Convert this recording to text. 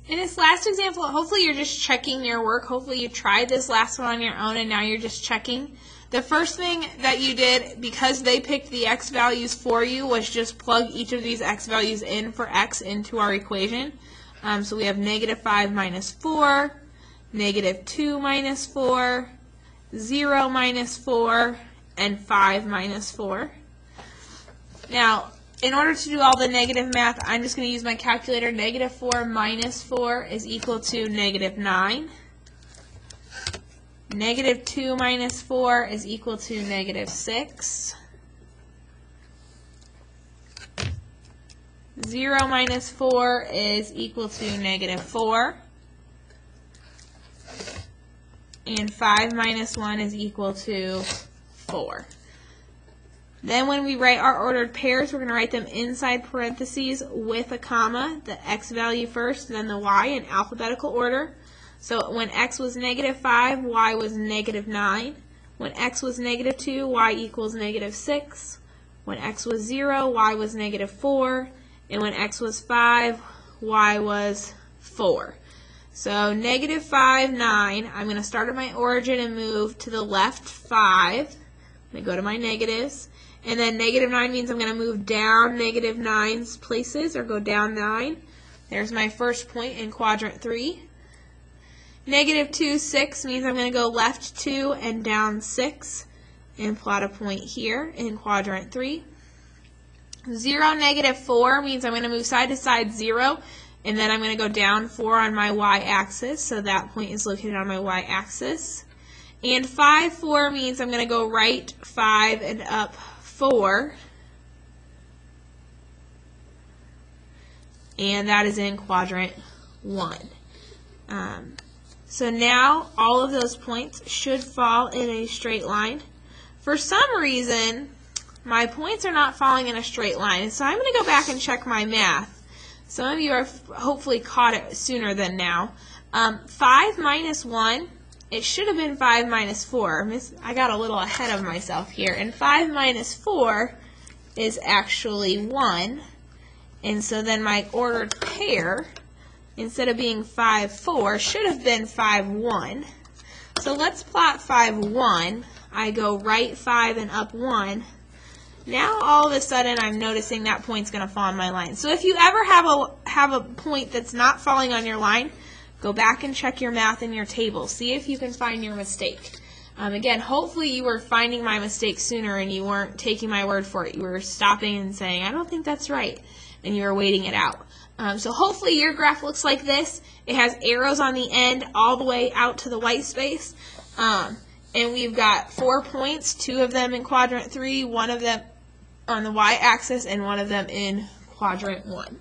In this last example, hopefully you're just checking your work. Hopefully you tried this last one on your own and now you're just checking. The first thing that you did, because they picked the x values for you, was just plug each of these x values in for x into our equation. So we have -5 minus 4, -2 minus 4, 0 minus 4, and 5 minus 4. Now, in order to do all the negative math, I'm just going to use my calculator. -4 minus 4 is equal to -9. -2 minus 4 is equal to -6. 0 minus 4 is equal to -4. And 5 minus 1 is equal to 4. Then when we write our ordered pairs, we're going to write them inside parentheses with a comma, the x value first, then the y in alphabetical order. So when x was -5, y was -9. When x was -2, y equals -6. When x was 0, y was -4. And when x was 5, y was 4. So -5, 9. I'm going to start at my origin and move to the left 5. I'm going to go to my negatives. And then -9 means I'm going to move down -9's places, or go down 9. There's my first point in quadrant 3. -2, 6 means I'm going to go left 2 and down 6 and plot a point here in quadrant 3. 0, -4 means I'm going to move side to side 0, and then I'm going to go down 4 on my y-axis, so that point is located on my y-axis. And 5, 4 means I'm going to go right 5 and up 4, and that is in quadrant 1. So now all of those points should fall in a straight line. For some reason, my points are not falling in a straight line, so I'm going to go back and check my math. Some of you are hopefully caught it sooner than now. 5 minus 1, it should have been 5 minus 4. I got a little ahead of myself here. And 5 minus 4 is actually 1. And so then my ordered pair, instead of being 5, 4, should have been 5, 1. So let's plot 5, 1. I go right 5 and up 1. Now all of a sudden I'm noticing that point's going to fall on my line. So if you ever have a point that's not falling on your line, go back and check your math in your table. See if you can find your mistake. Again, hopefully you were finding my mistake sooner and you weren't taking my word for it. You were stopping and saying, I don't think that's right, and you were waiting it out. So hopefully your graph looks like this. It has arrows on the end all the way out to the white space. And we've got 4 points, 2 of them in quadrant 3, 1 of them on the y-axis, and 1 of them in quadrant 1.